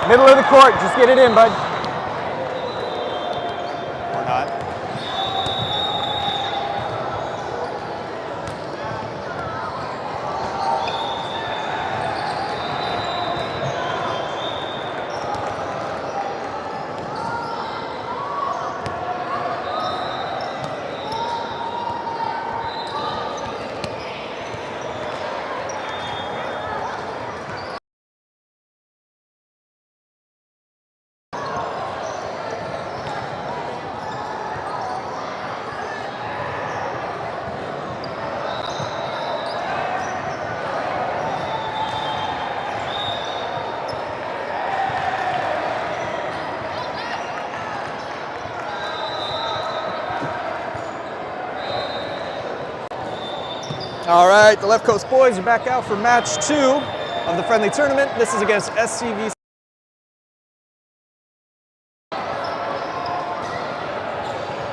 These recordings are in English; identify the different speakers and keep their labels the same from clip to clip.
Speaker 1: Middle of the court, just get it in, bud.
Speaker 2: Or not.
Speaker 1: All right, the Left Coast boys are back out for match 2 of the friendly tournament. This is against SCVC.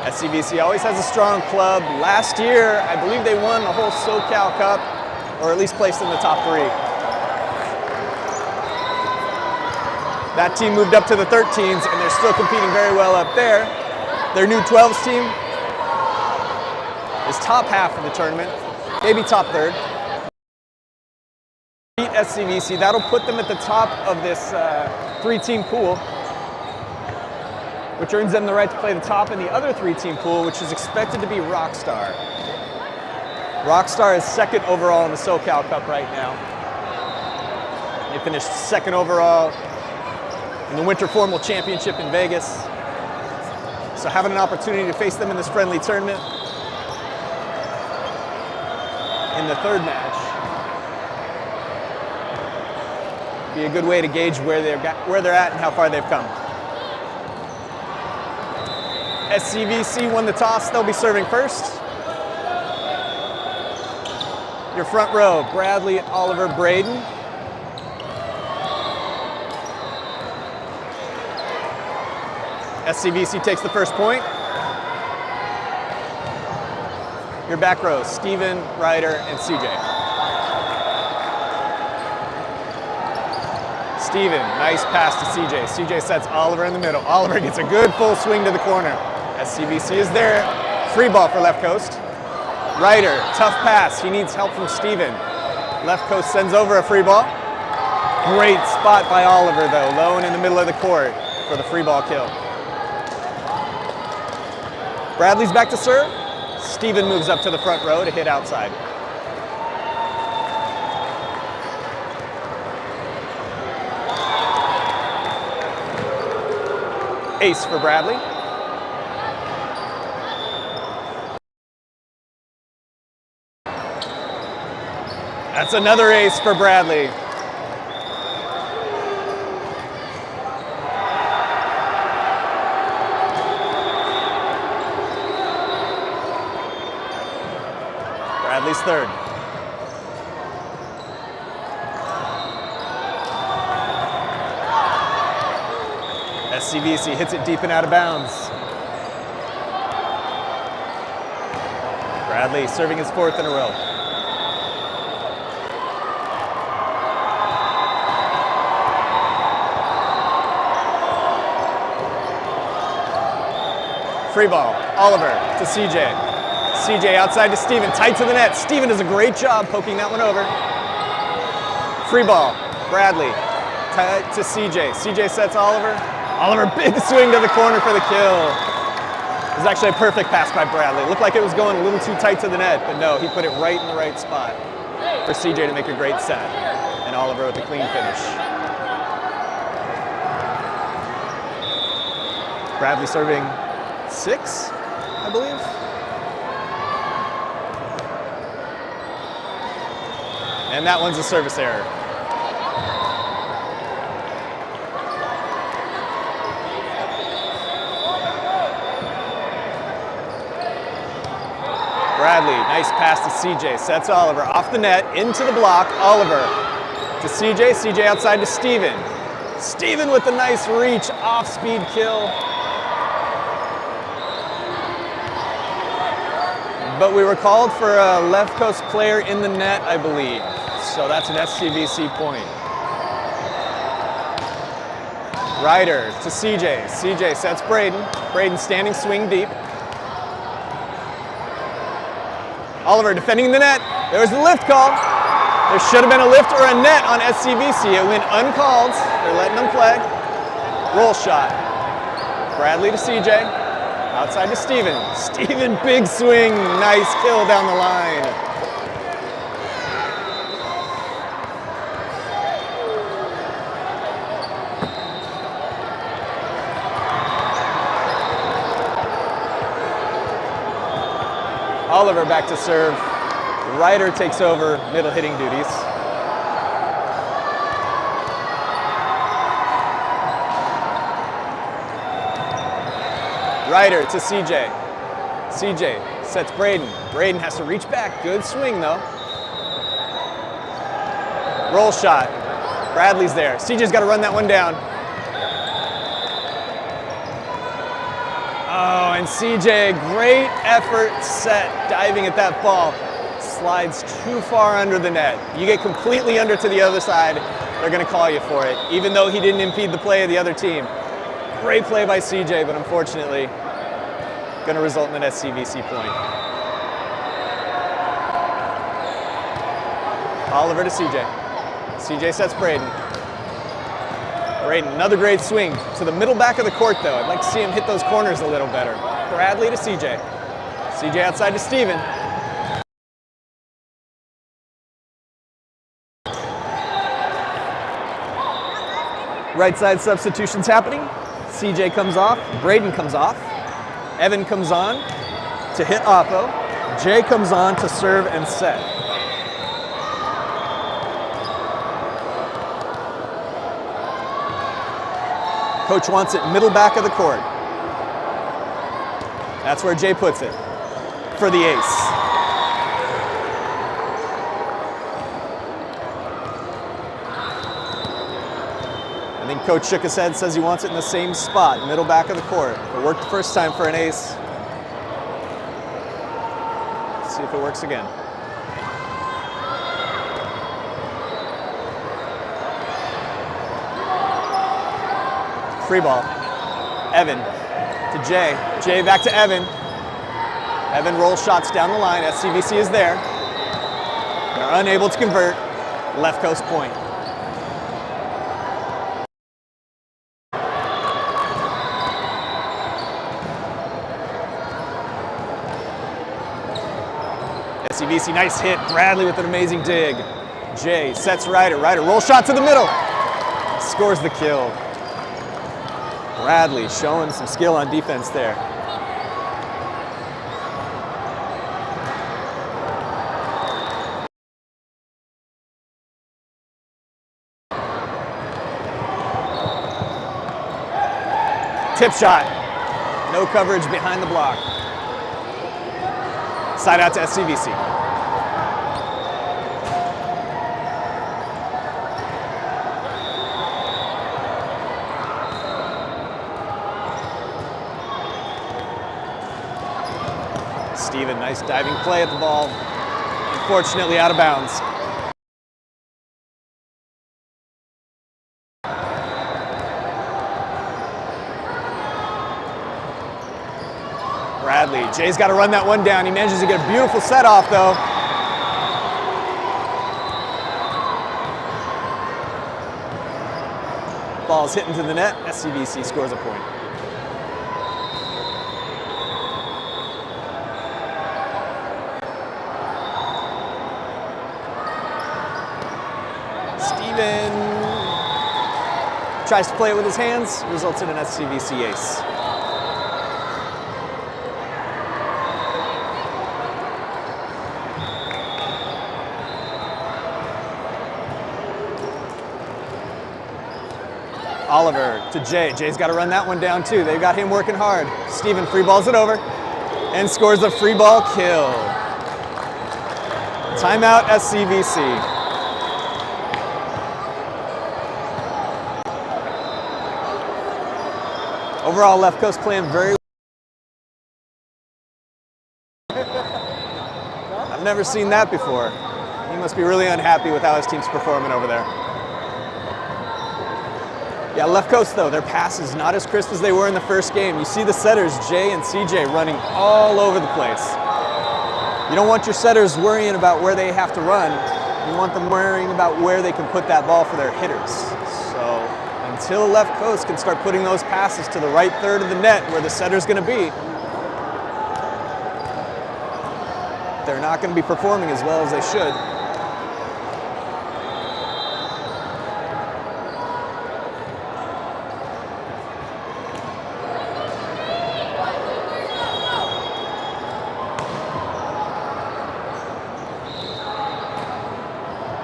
Speaker 1: SCVC always has a strong club. Last year, I believe they won the whole SoCal Cup, or at least placed in the top 3. That team moved up to the 13s, and they're still competing very well up there. Their new 12s team is top half of the tournament, maybe top 3rd. Beat SCVC, that'll put them at the top of this 3-team pool, which earns them the right to play the top in the other 3-team pool, which is expected to be Rockstar. Rockstar is 2nd overall in the SoCal Cup right now. They finished 2nd overall in the Winter Formal Championship in Vegas. So having an opportunity to face them in this friendly tournament in the 3rd match be a good way to gauge where they're at and how far they've come. SCVC won the toss, they'll be serving first. Your front row, Bradley, Oliver, Braden. SCVC takes the first point. Your back row, Steven, Ryder, and CJ. Steven, nice pass to CJ. CJ sets Oliver in the middle. Oliver gets a good full swing to the corner. SCVC is there. Free ball for Left Coast. Ryder, tough pass. He needs help from Steven. Left Coast sends over a free ball. Great spot by Oliver, though, low and in the middle of the court for the free ball kill. Bradley's back to serve. Steven moves up to the front row to hit outside. Ace for Bradley. That's another ace for Bradley. Bradley's 3rd. SCVC hits it deep and out of bounds. Bradley serving his 4th in a row. Free ball, Oliver to CJ. CJ outside to Steven, tight to the net. Steven does a great job poking that one over. Free ball, Bradley, tight to CJ. CJ sets Oliver. Oliver, big swing to the corner for the kill. It was actually a perfect pass by Bradley. It looked like it was going a little too tight to the net, but no, he put it right in the right spot for CJ to make a great set. And Oliver with a clean finish. Bradley serving 6, I believe. And that one's a service error. Bradley, nice pass to CJ, sets Oliver off the net, into the block, Oliver to CJ, CJ outside to Steven. Steven with the nice reach, off-speed kill. But we were called for a Left Coast player in the net, I believe. So that's an SCVC point. Ryder to CJ. CJ sets Braden. Braden standing swing deep. Oliver defending the net. There was the lift call. There should have been a lift or a net on SCVC. It went uncalled. They're letting them play. Roll shot. Bradley to CJ. Outside to Steven. Steven, big swing. Nice kill down the line. Oliver back to serve. Ryder takes over middle hitting duties. Ryder to CJ. CJ sets Braden. Braden has to reach back. Good swing though. Roll shot. Bradley's there. CJ's got to run that one down. Oh, and CJ, great effort set, diving at that ball. Slides too far under the net. You get completely under to the other side, they're going to call you for it, even though he didn't impede the play of the other team. Great play by CJ, but unfortunately, going to result in an SCVC point. Oliver to CJ. CJ sets Braden. Braden, another great swing to the middle back of the court though. I'd like to see him hit those corners a little better. Bradley to CJ. CJ outside to Steven. Right side substitutions happening. CJ comes off, Braden comes off. Evan comes on to hit Oppo. Jay comes on to serve and set. Coach wants it middle back of the court. That's where Jay puts it for the ace. I think Coach shook his head, says he wants it in the same spot, middle back of the court. It worked the first time for an ace. Let's see if it works again. Free ball. Evan to Jay. Jay back to Evan. Evan rolls shots down the line. SCVC is there. They're unable to convert. Left coast point. SCVC, nice hit. Bradley with an amazing dig. Jay sets Ryder. Ryder roll shot to the middle. Scores the kill. Bradley showing some skill on defense there. Tip shot. No coverage behind the block. Side out to SCVC. Steven, nice diving play at the ball. Unfortunately out of bounds. Bradley, Jay's got to run that one down. He manages to get a beautiful set off though. Ball's hitting to the net. SCVC scores a point. Steven tries to play it with his hands, results in an SCVC ace. Oliver to Jay. Jay's got to run that one down too. They've got him working hard. Steven free balls it over and scores a free ball kill. Timeout SCVC. Overall, Left Coast playing very well. I've never seen that before. He must be really unhappy with how his team's performing over there. Yeah, left coast though, their passes not as crisp as they were in the first game. You see the setters, Jay and CJ, running all over the place. You don't want your setters worrying about where they have to run. You want them worrying about where they can put that ball for their hitters. So until left coast can start putting those passes to the right third of the net where the setter's going to be, they're not going to be performing as well as they should.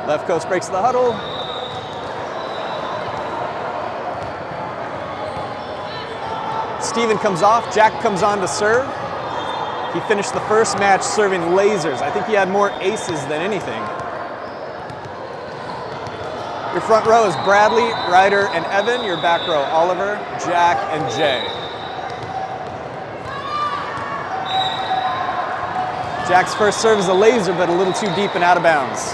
Speaker 1: Left coast breaks the huddle. Steven comes off, Jack comes on to serve. He finished the first match serving lasers. I think he had more aces than anything. Your front row is Bradley, Ryder, and Evan. Your back row, Oliver, Jack, and Jay. Jack's first serve is a laser, but a little too deep and out of bounds.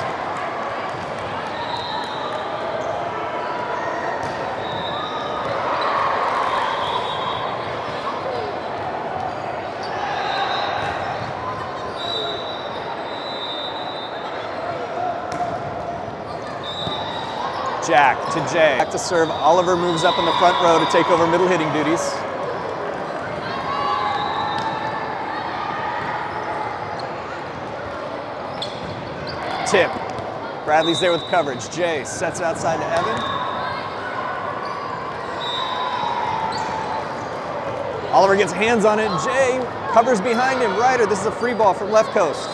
Speaker 1: Jack to Jay. Back to serve. Oliver moves up in the front row to take over middle hitting duties. Tip. Bradley's there with coverage. Jay sets it outside to Evan. Oliver gets hands on it. Jay covers behind him. Ryder, this is a free ball from left coast.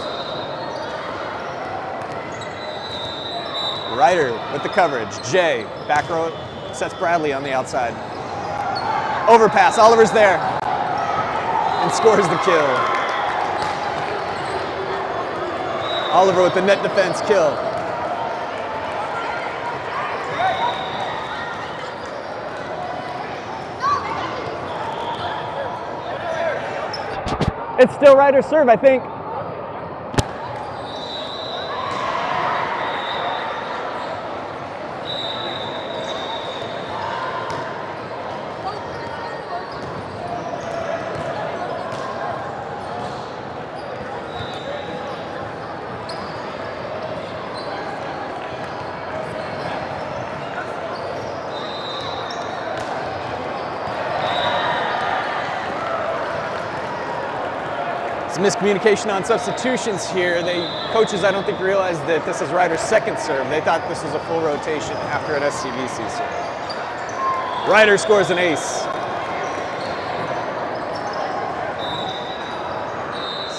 Speaker 1: Ryder with the coverage. Jay, back row, sets Bradley on the outside. Overpass, Oliver's there. And scores the kill. Oliver with the net defense kill. It's still Ryder's serve, I think. Miscommunication on substitutions here. Coaches, I don't think, realized that this is Ryder's second serve. They thought this was a full rotation after an SCVC serve. Ryder scores an ace.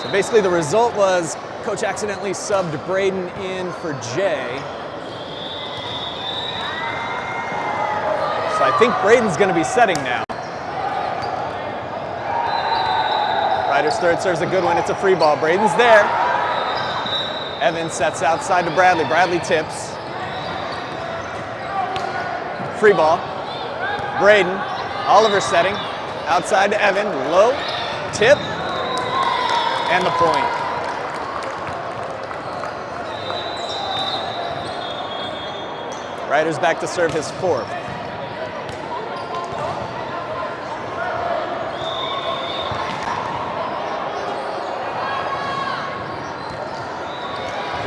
Speaker 1: So basically the result was coach accidentally subbed Braden in for Jay. So I think Braden's going to be setting now. Ryder's third serve's a good one. It's a free ball. Braden's there. Evan sets outside to Bradley. Bradley tips. Free ball. Braden. Oliver setting. Outside to Evan. Low. Tip. And the point. Ryder's back to serve his fourth.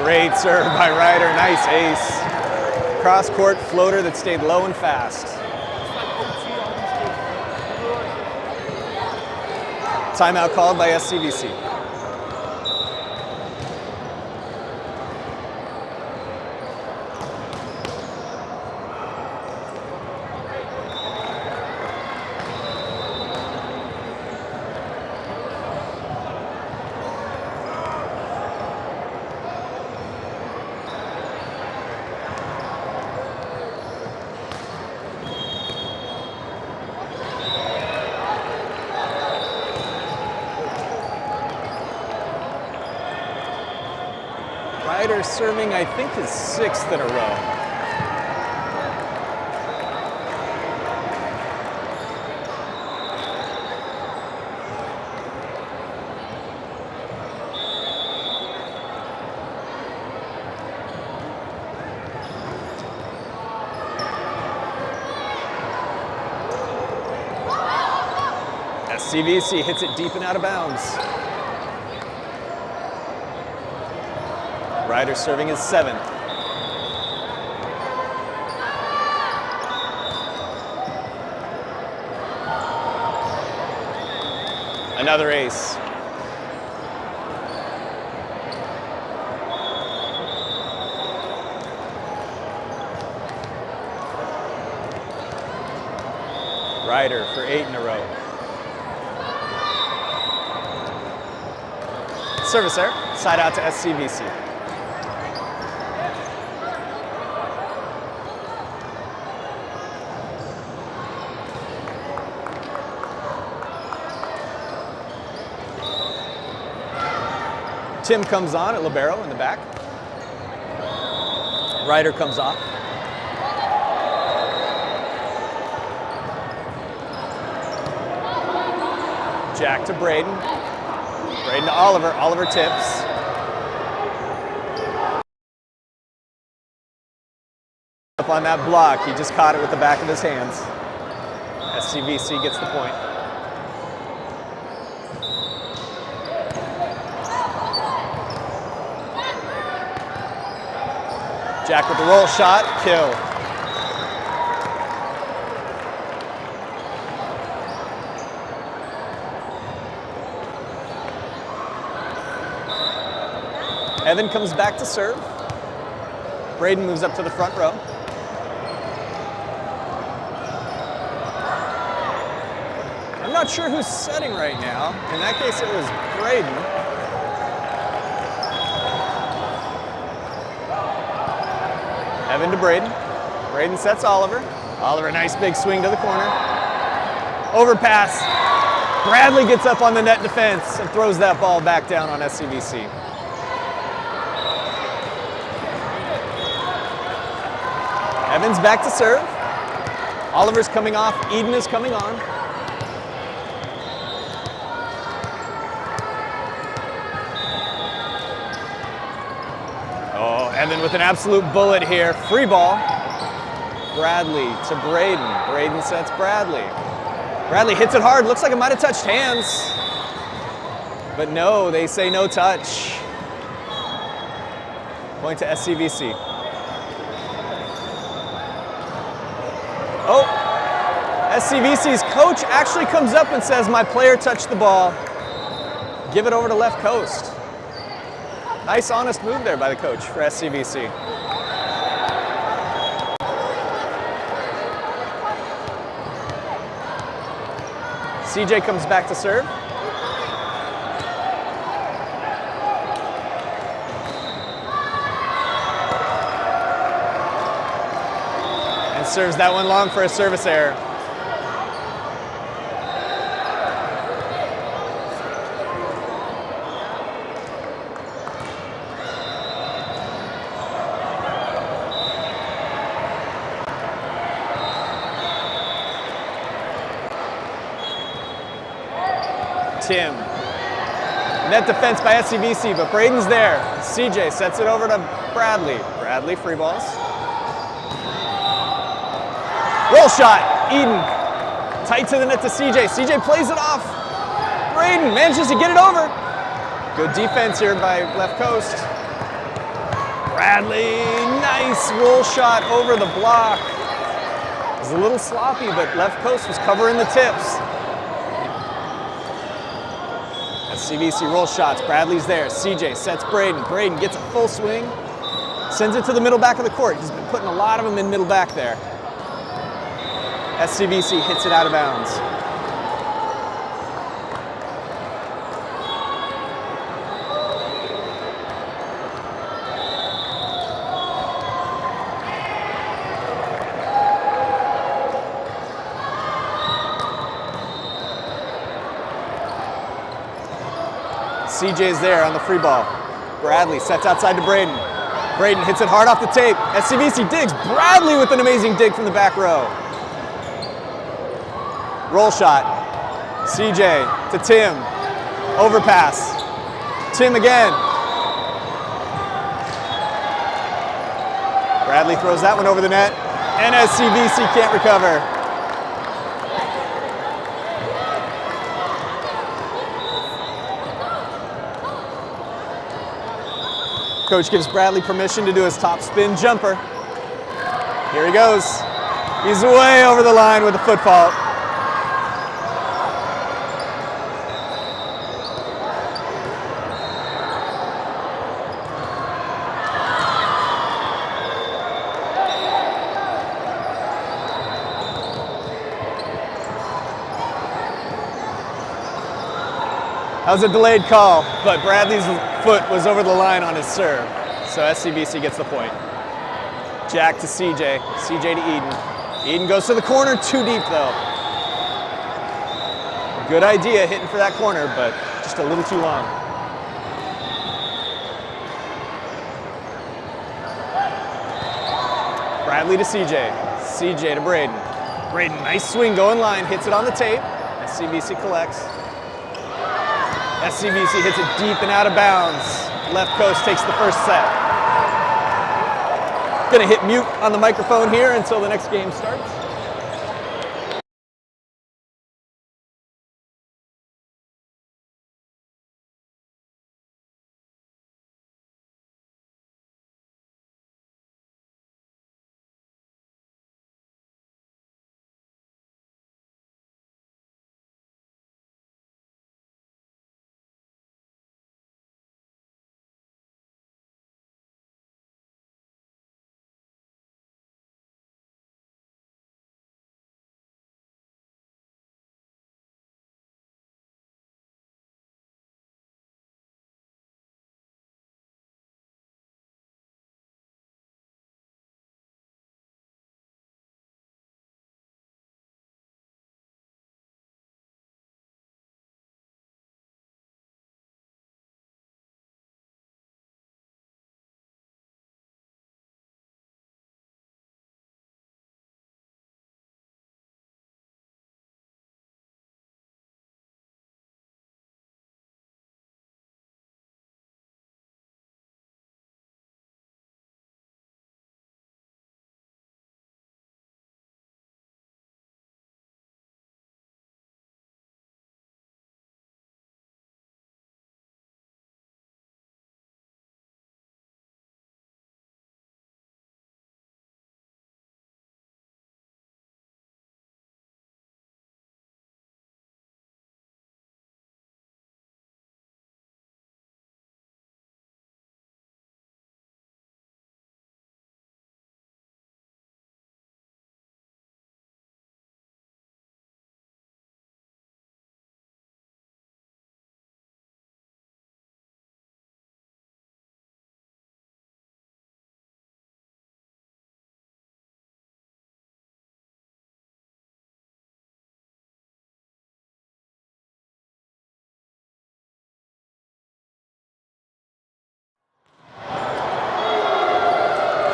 Speaker 1: Great serve by Ryder, nice ace. Cross-court floater that stayed low and fast. Timeout called by SCVC. Ryder serving, I think, his sixth in a row. SCVC hits it deep and out of bounds. Ryder serving his 7th. Another ace. Ryder for 8 in a row. Service error, side out to SCVC. Tim comes on at libero in the back. Ryder comes off. Jack to Braden. Braden to Oliver. Oliver tips. Up on that block. He just caught it with the back of his hands. SCVC gets the point. Jack with the roll shot, kill. Evan comes back to serve. Braden moves up to the front row. I'm not sure who's setting right now. In that case, it was Braden. Evan to Braden. Braden sets Oliver. Oliver, nice big swing to the corner. Overpass. Bradley gets up on the net defense and throws that ball back down on SCVC. Evans back to serve. Oliver's coming off. Eden is coming on. Oh, Evan with an absolute bullet here. Free ball. Bradley to Braden. Braden sets Bradley. Bradley hits it hard. Looks like it might have touched hands. But no, they say no touch. Point to SCVC. Oh, SCVC's coach actually comes up and says, my player touched the ball. Give it over to left coast. Nice, honest move there by the coach for SCVC. CJ comes back to serve. And serves that one long for a service error. Tim. Net defense by SCVC, but Braden's there. CJ sets it over to Bradley. Bradley, free balls. Roll shot, Eden. Tight to the net to CJ. CJ plays it off. Braden manages to get it over. Good defense here by left coast. Bradley, nice roll shot over the block. It was a little sloppy, but left coast was covering the tips. SCVC roll shots, Bradley's there. CJ sets Braden. Braden gets a full swing, sends it to the middle back of the court. He's been putting a lot of them in middle back there. SCVC hits it out of bounds. CJ's there on the free ball. Bradley sets outside to Braden. Braden hits it hard off the tape. SCVC digs. Bradley with an amazing dig from the back row. Roll shot. CJ to Tim. Overpass. Tim again. Bradley throws that one over the net. And SCVC can't recover. Coach gives Bradley permission to do his top spin jumper. Here he goes. He's way over the line with a foot fault. That was a delayed call, but Bradley's foot was over the line on his serve. So SCVC gets the point. Jack to CJ, CJ to Eden. Eden goes to the corner, too deep though. Good idea hitting for that corner, but just a little too long. Bradley to CJ, CJ to Braden. Braden, nice swing, going line, hits it on the tape. SCVC collects. SCVC hits it deep and out of bounds. Left coast takes the first set. Gonna hit mute on the microphone here until the next game starts.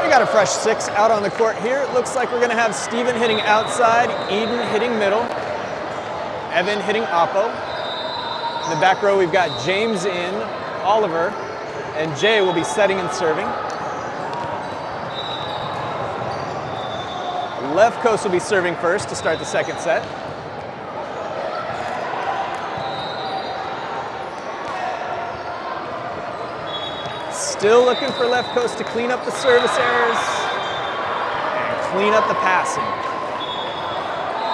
Speaker 1: Got a fresh 6 out on the court here. It looks like we're going to have Steven hitting outside, Eden hitting middle, Evan hitting oppo. In the back row, we've got James in, Oliver, and Jay will be setting and serving. Left coast will be serving first to start the second set. Still looking for left coast to clean up the service errors and clean up the passing.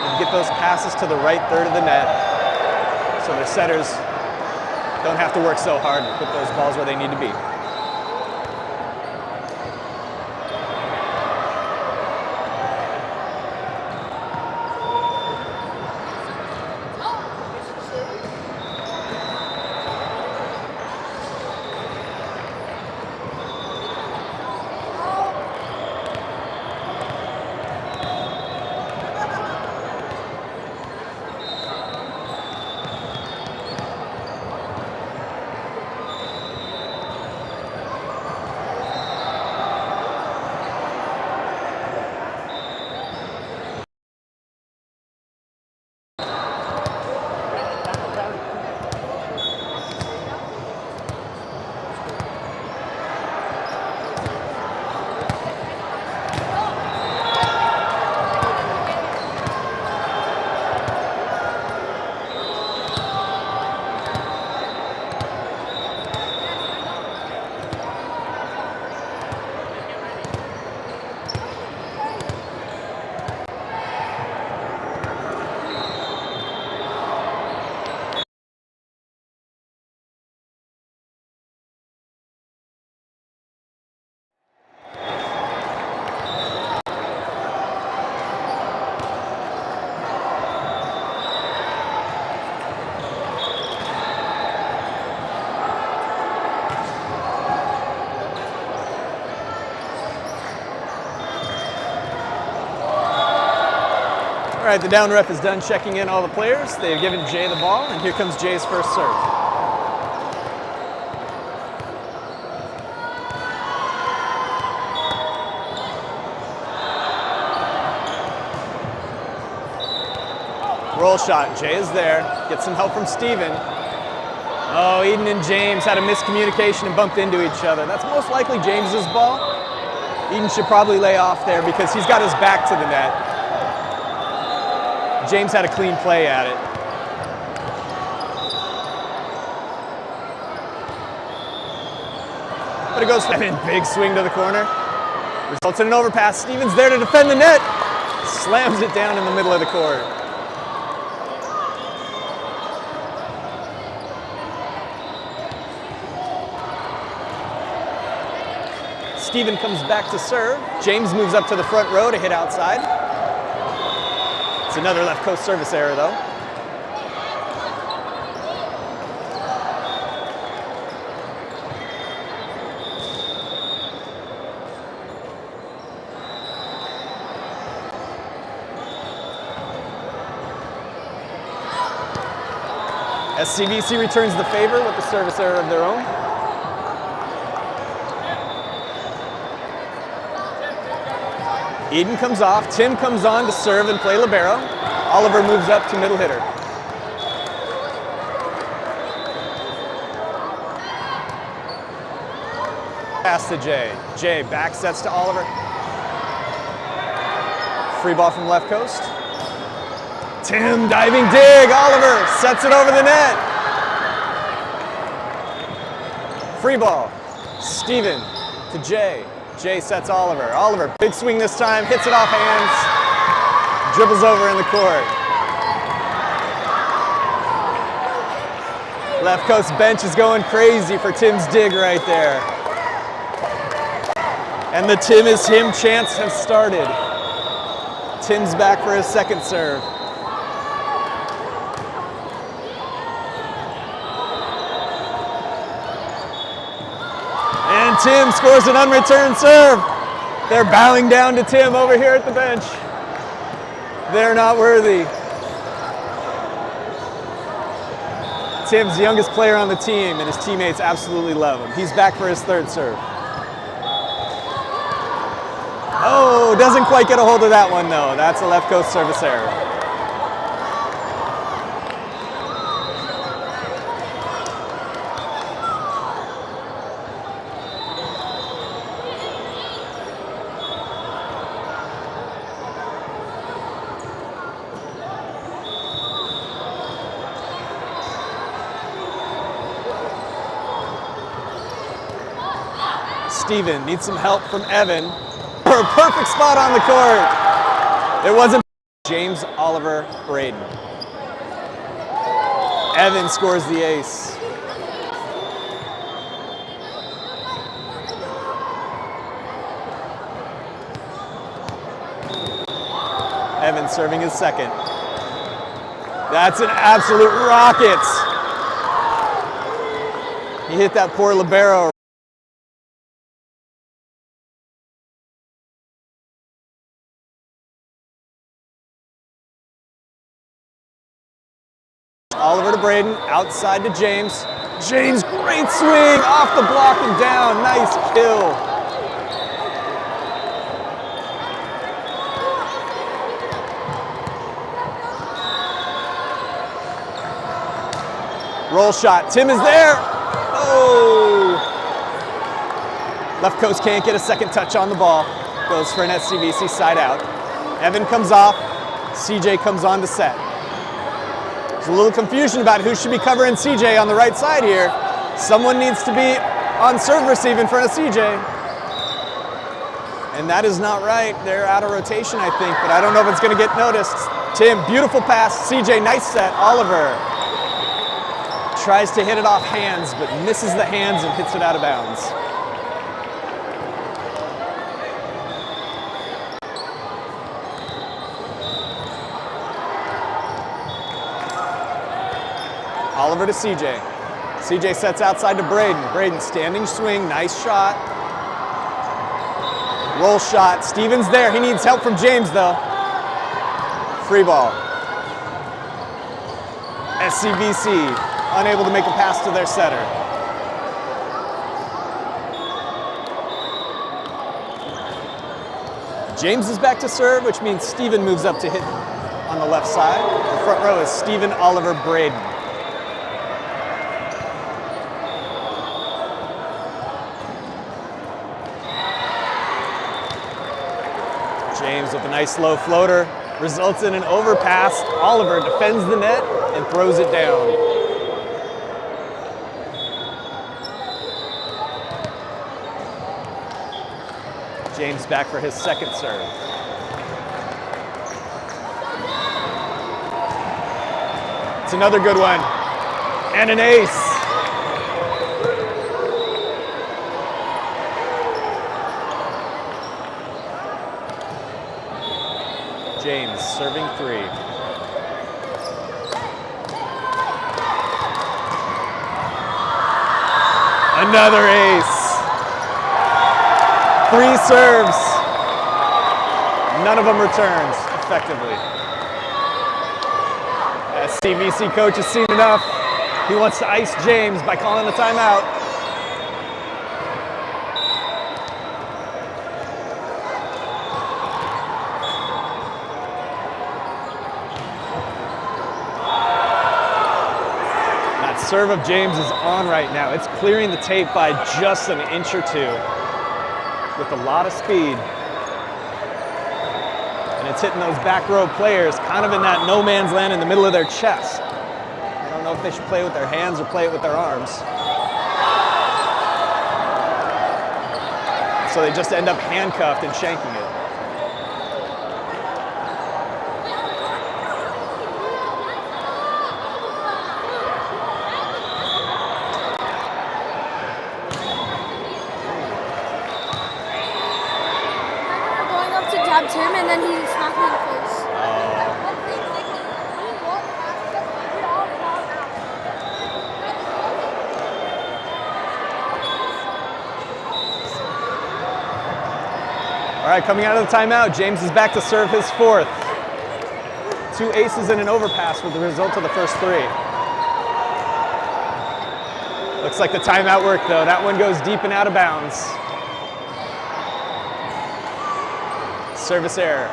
Speaker 1: And get those passes to the right third of the net so their setters don't have to work so hard to put those balls where they need to be. All right, the down ref is done checking in all the players. They've given Jay the ball, and here comes Jay's first serve. Roll shot, Jay is there. Gets some help from Steven. Oh, Eden and James had a miscommunication and bumped into each other. That's most likely James's ball. Eden should probably lay off there because he's got his back to the net. James had a clean play at it. But it goes for a big swing to the corner. Results in an overpass. Steven's there to defend the net. Slams it down in the middle of the court. Steven comes back to serve. James moves up to the front row to hit outside. It's another left coast service error, though. SCVC returns the favor with the service error of their own. Eden comes off, Tim comes on to serve and play libero. Oliver moves up to middle hitter. Pass to Jay. Jay back sets to Oliver. Free ball from left coast. Tim diving dig, Oliver sets it over the net. Free ball, Steven to Jay. Jay sets Oliver. Oliver, big swing this time, hits it off hands, dribbles over in the court. Left coast bench is going crazy for Tim's dig right there. And the Tim is him chance has started. Tim's back for his second serve. And Tim scores an unreturned serve. They're bowing down to Tim over here at the bench. They're not worthy. Tim's the youngest player on the team, and his teammates absolutely love him. He's back for his third serve. Oh, doesn't quite get a hold of that one, though. That's a left coast service error. Steven needs some help from Evan for a perfect spot on the court. It wasn't James, Oliver, Braden. Evan scores the ace. Evan serving his second. That's an absolute rocket. He hit that poor libero. Oliver to Braden, outside to James. James, great swing, off the block and down, nice kill. Roll shot, Tim is there. Oh! Left coast can't get a second touch on the ball. Goes for an SCVC side out. Evan comes off, CJ comes on to set. There's a little confusion about who should be covering CJ on the right side here. Someone needs to be on serve receive in front of CJ. And that is not right. They're out of rotation, I think, but I don't know if it's going to get noticed. Tim, beautiful pass. CJ, nice set. Oliver tries to hit it off hands, but misses the hands and hits it out of bounds. Oliver to CJ. CJ sets outside to Braden. Braden, standing swing, nice shot. Roll shot, Steven's there. He needs help from James though. Free ball. SCVC unable to make a pass to their setter. James is back to serve, which means Steven moves up to hit on the left side. The front row is Steven, Oliver, Braden. James with a nice low floater results in an overpass. Oliver defends the net and throws it down. James back for his second serve. It's another good one. And an ace. James serving 3. Another ace. 3 serves. None of them returns effectively. SCVC coach has seen enough. He wants to ice James by calling a timeout. That serve of James is on right now. It's clearing the tape by just an inch or 2. With a lot of speed. And it's hitting those back row players kind of in that no man's land in the middle of their chest. I don't know if they should play with their hands or play it with their arms. So they just end up handcuffed and shanking it.
Speaker 2: Tapped him and then he smacked me in the face.
Speaker 1: All right, coming out of the timeout, James is back to serve his 4th. 2 aces and an overpass with the result of the first 3. Looks like the timeout worked though. That one goes deep and out of bounds. Service error.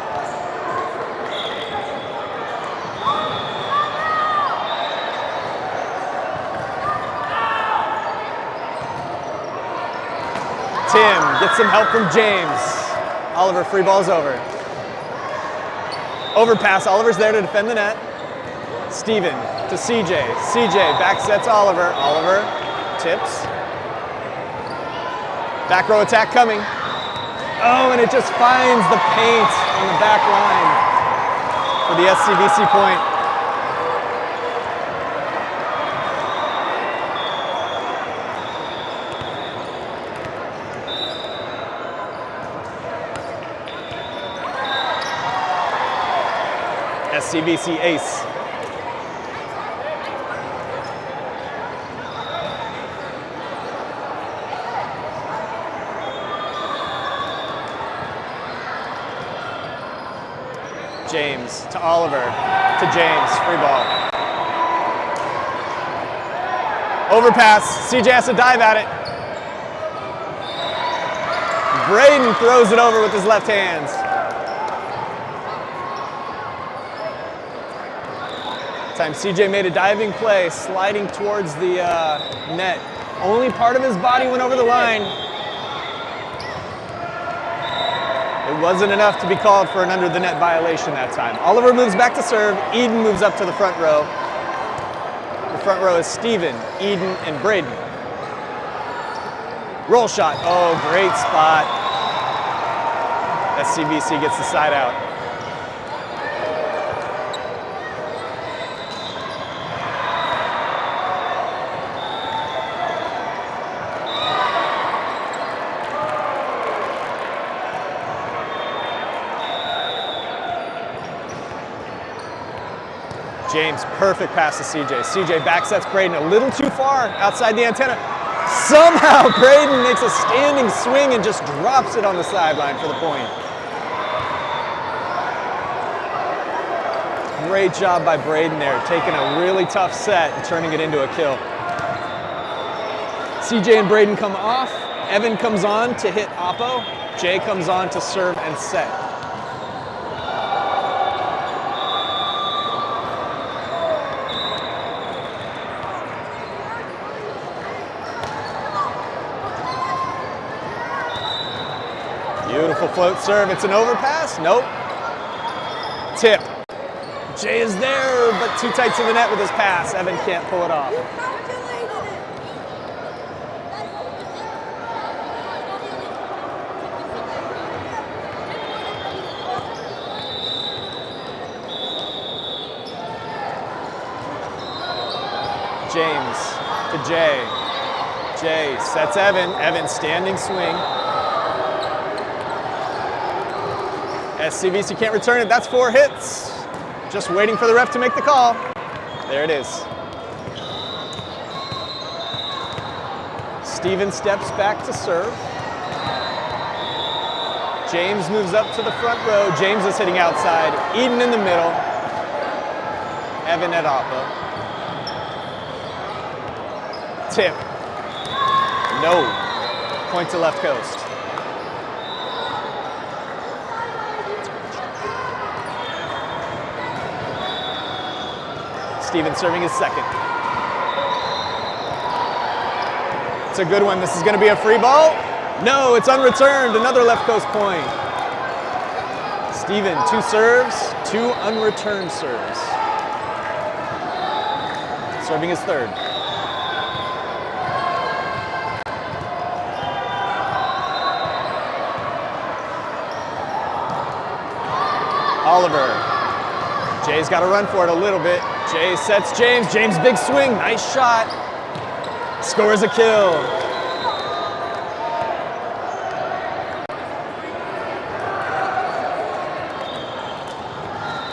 Speaker 1: Tim gets some help from James. Oliver free balls over. Overpass, Oliver's there to defend the net. Steven to CJ. CJ back sets Oliver. Oliver tips. Back row attack coming. Oh, and it just finds the paint on the back line for the SCVC point. SCVC ace. James to Oliver, to James, free ball. Overpass, CJ has to dive at it. Braden throws it over with his left hands. This time CJ made a diving play, sliding towards the net. Only part of his body went over the line. It wasn't enough to be called for an under the net violation that time. Oliver moves back to serve. Eden moves up to the front row. The front row is Steven, Eden, and Braden. Roll shot. Oh, great spot. SCVC gets the side out. James, perfect pass to CJ. CJ back sets Braden a little too far outside the antenna. Somehow Braden makes a standing swing and just drops it on the sideline for the point. Great job by Braden there, taking a really tough set and turning it into a kill. CJ and Braden come off. Evan comes on to hit oppo. Jay comes on to serve and set. Beautiful float serve. It's an overpass. Nope. Tip. Jay is there, but too tight to the net with his pass. Evan can't pull it off. James to Jay. Jay sets Evan. Evan standing swing. SCVC can't return it. That's 4 hits. Just waiting for the ref to make the call. There it is. Steven steps back to serve. James moves up to the front row. James is hitting outside. Eden in the middle. Evan at oppo. Tip. No. Point to left coast. Steven serving his second. It's a good one. This is going to be a free ball. No, it's unreturned. Another left coast point. Steven, 2 serves, 2 unreturned serves. Serving his third. Oliver. Jay's got to run for it a little bit. Jay sets James. James, big swing. Nice shot. Scores a kill.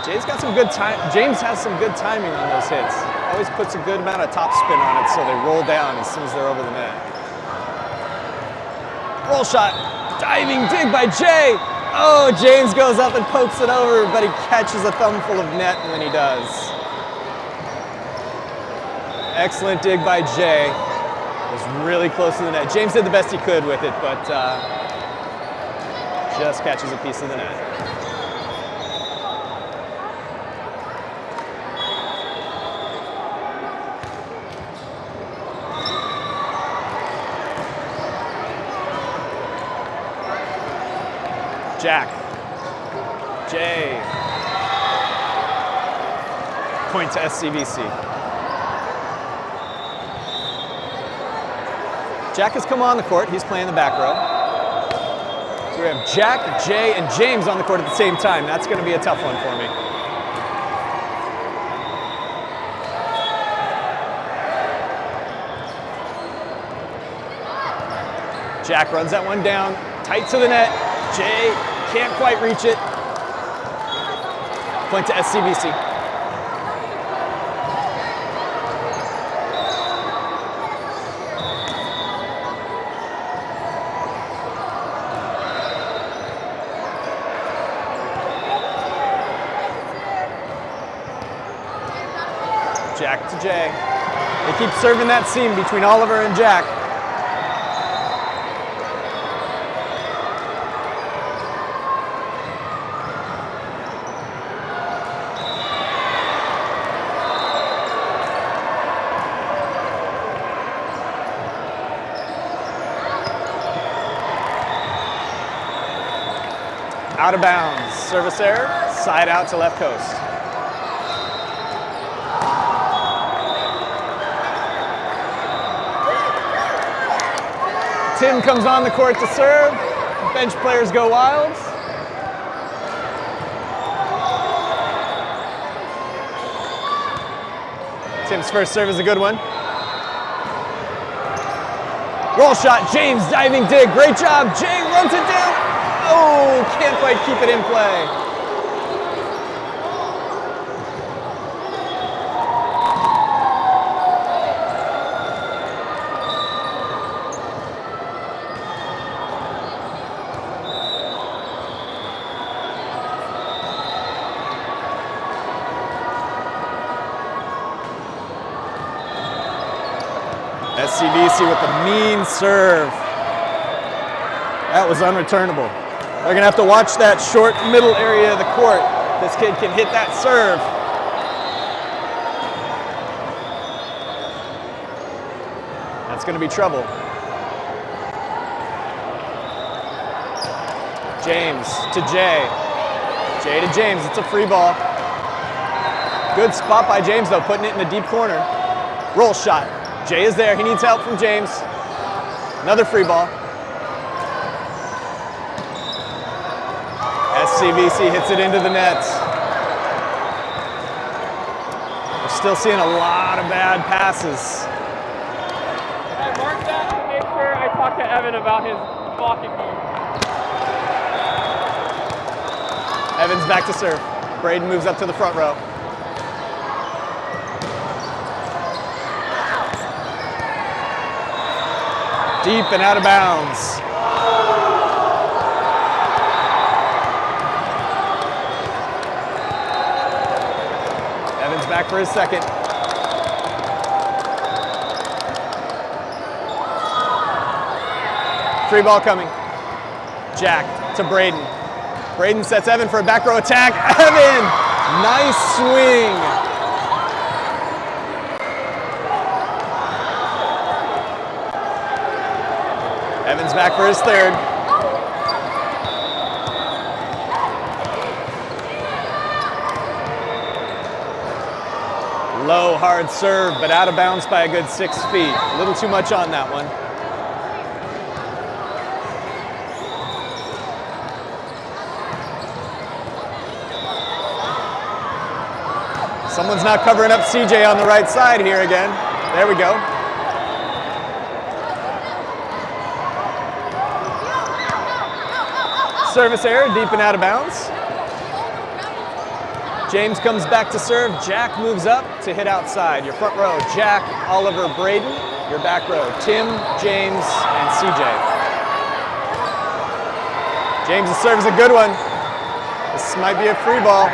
Speaker 1: Jay's got some good time. James has some good timing on those hits. Always puts a good amount of top spin on it so they roll down as soon as they're over the net. Roll shot. Diving dig by Jay. Oh, James goes up and pokes it over, but he catches a thumbful of net when he does. Excellent dig by Jay. It was really close to the net. James did the best he could with it, but just catches a piece of the net. Jack. Jay. Point to SCVC. Jack has come on the court. He's playing the back row. So we have Jack, Jay, and James on the court at the same time. That's going to be a tough one for me. Jack runs that one down, tight to the net. Jay can't quite reach it. Point to SCVC. Jack to Jay. They keep serving that seam between Oliver and Jack. Out of bounds. Service error. Side out to left coast. Tim comes on the court to serve. Bench players go wild. Tim's first serve is a good one. Roll shot, James diving dig. Great job. Jay runs it down. Oh, can't quite keep it in play. SCVC with the mean serve. That was unreturnable. They're gonna have to watch that short middle area of the court. This kid can hit that serve. That's gonna be trouble. James to Jay. Jay to James, it's a free ball. Good spot by James though, putting it in the deep corner. Roll shot. Jay is there, he needs help from James. Another free ball. SCVC hits it into the net. We're still seeing a lot of bad passes.
Speaker 3: Mark that to make sure I talk to Evan about his blocking move.
Speaker 1: Evans back to serve. Braden moves up to the front row. Deep and out of bounds. Evans back for his second. Free ball coming. Jack to Braden. Braden sets Evan for a back row attack. Evan! Nice swing. Evans back for his third. Low, hard serve, but out of bounds by a good 6 feet. A little too much on that one. Someone's not covering up CJ on the right side here again. There we go. Service error, deep and out of bounds. James comes back to serve. Jack moves up to hit outside. Your front row, Jack, Oliver, Braden. Your back row, Tim, James, and CJ. James' serve is a good one. This might be a free ball.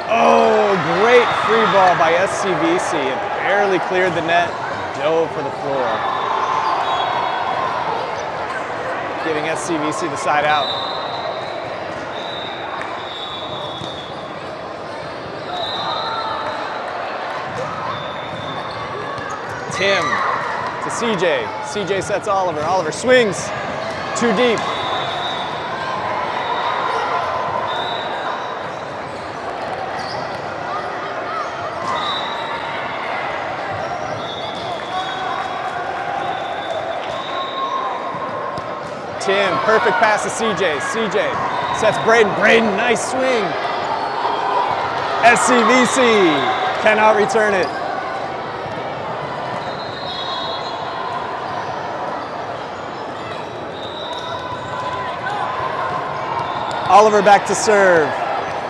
Speaker 1: Oh, great free ball by SCVC. It barely cleared the net, dove for the floor. Giving SCVC the side out. Tim to CJ. CJ sets Oliver. Oliver swings. Too deep. Tim, perfect pass to CJ. CJ sets Braden. Braden, nice swing. SCVC cannot return it. Oliver back to serve.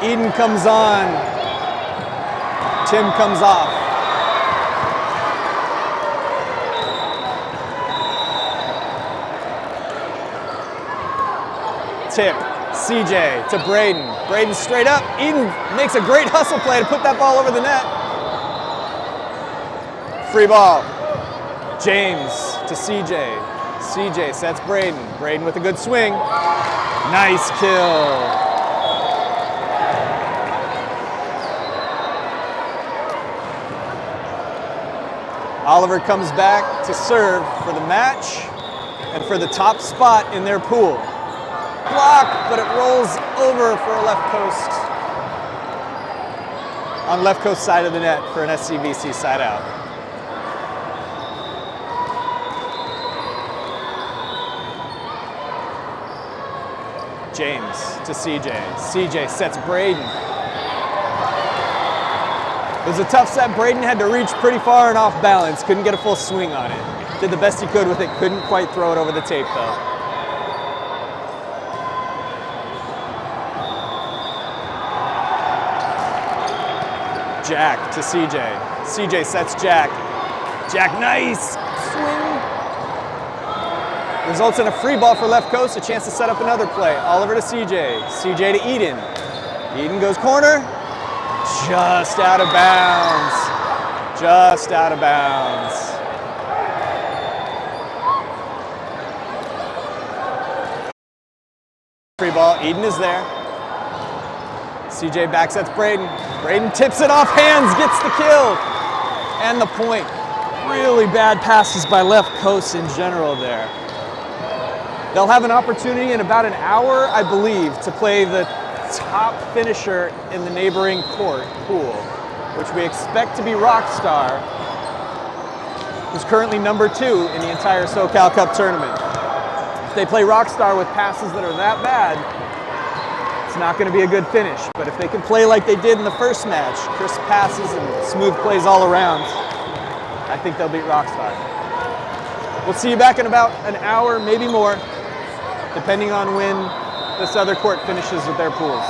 Speaker 1: Eden comes on. Tim comes off. Tip, CJ to Braden. Braden straight up. Eden makes a great hustle play to put that ball over the net. Free ball. James to CJ. CJ sets Braden. Braden with a good swing. Nice kill. Oliver comes back to serve for the match and for the top spot in their pool. Block, but it rolls over for a left coast. On left coast side of the net for an SCVC side out. James to CJ. CJ sets Braden. It was a tough set. Braden had to reach pretty far and off balance. Couldn't get a full swing on it. Did the best he could with it. Couldn't quite throw it over the tape though. Jack to CJ. CJ sets Jack. Jack, nice swing. Results in a free ball for left coast, a chance to set up another play. Oliver to CJ. CJ to Eden. Eden goes corner. Just out of bounds. Just out of bounds. Free ball, Eden is there. CJ backsets Braden. Braden tips it off hands, gets the kill. And the point. Really bad passes by left coast in general there. They'll have an opportunity in about an hour, I believe, to play the top finisher in the neighboring court pool, which we expect to be Rockstar, who's currently number 2 in the entire SoCal Cup tournament. If they play Rockstar with passes that are that bad, it's not going to be a good finish. But if they can play like they did in the first match, crisp passes and smooth plays all around, I think they'll beat Rockstar. We'll see you back in about an hour, maybe more, depending on when this other court finishes with their pools.